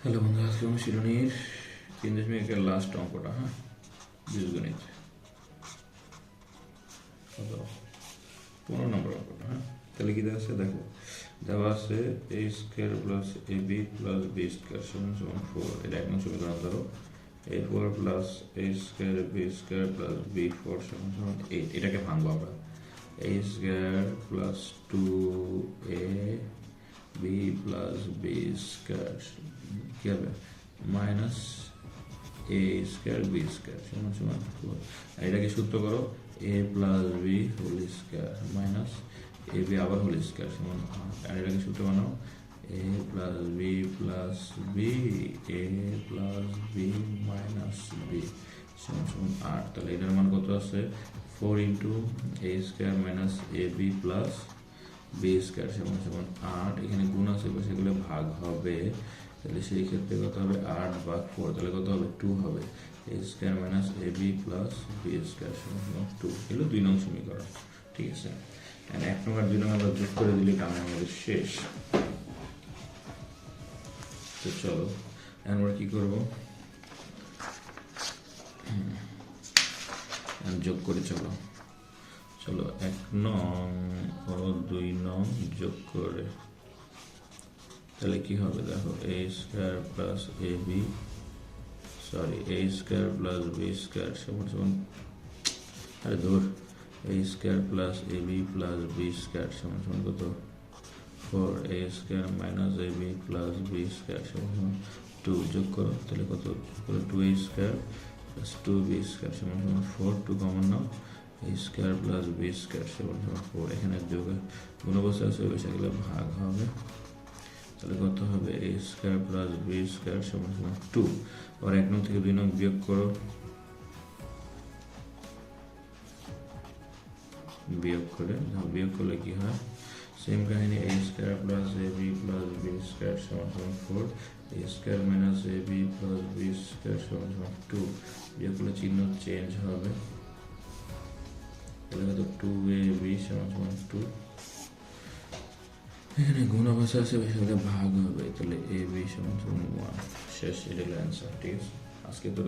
Hello বন্ধু, আজকে অনুশীলনীর 3.1 last অঙ্কটা। বীজগণিত 15 নম্বর অঙ্কটা। তাহলে কি দেওয়া আছে দেখো, দেওয়া আছে a square plus ab plus b square সমান সমান 4। এটা এক নং সমীকরণ। ধরো a4 plus a square b square plus b4 সমান সমান 8। এটাকে ভাঙবো আমরা। a square plus 2a b plus b square কি হবে minus a square b square সমান সমান 4। আর এটাকে সূত্র করো a plus b whole square minus a b আবার হোল স্কোয়ার সমান 8। আর এটাকে সূত্র বানাও a plus b plus b a plus b minus b সমান সমান 8। তাহলে এটার মান কত আছে 4 into a square minus a b plus b square সমান সমান 8। এখানে গুণ আছে, সেগুলো ভাগ হবে। তাহলে সেই ক্ষেত্রে কত হবে 8 ভাগ 4, তাহলে কত হবে 2 হবে। a square minus a b plus b square সমান সমান 2 হলো 2 নং সমীকরণ। ঠিক আছে, 1 নং আর 2 নং আমরা যোগ করে দিলে কাম আমাদের শেষ। তো চলো আমরা কি করব, যোগ করে চলো 1 নং ও 2 নং যোগ করে তাহলে কি হবে দেখো a square plus a square plus b square সমান সমান a square plus a b plus b square সমান সমান কত 4। a square minus a b plus b square সমান সমান 2 যোগ করো, তাহলে কত 2a square plus 2b square সমান সমান 4। 2 common now, a square plus b square সমান সমান 4। এখানে যোগ গুণ অবস্থা আছে, সেগুলো ভাগ হবে। তাহলে কত হবে a square plus b square সমান সমান 2। আর 1 নং থেকে 2 নং বিয়োগ করো, বিয়োগ করলে কি হয় সেম কাহিনী a square plus ab plus b square সমান সমান 4। a square minus ab plus b square সমান সমান 2। বিয়োগ করলে চিহ্ন চেঞ্জ হবে, তাহলে কত 2ab সমান সমান 2। এখানে গুণ অবস্থা আছে, সেগুলো ভাগ হবে। তাহলে ab সমান সমান 1। শেষ, এটা হলো অ্যান্সার। ঠিক আছে, আজকে তো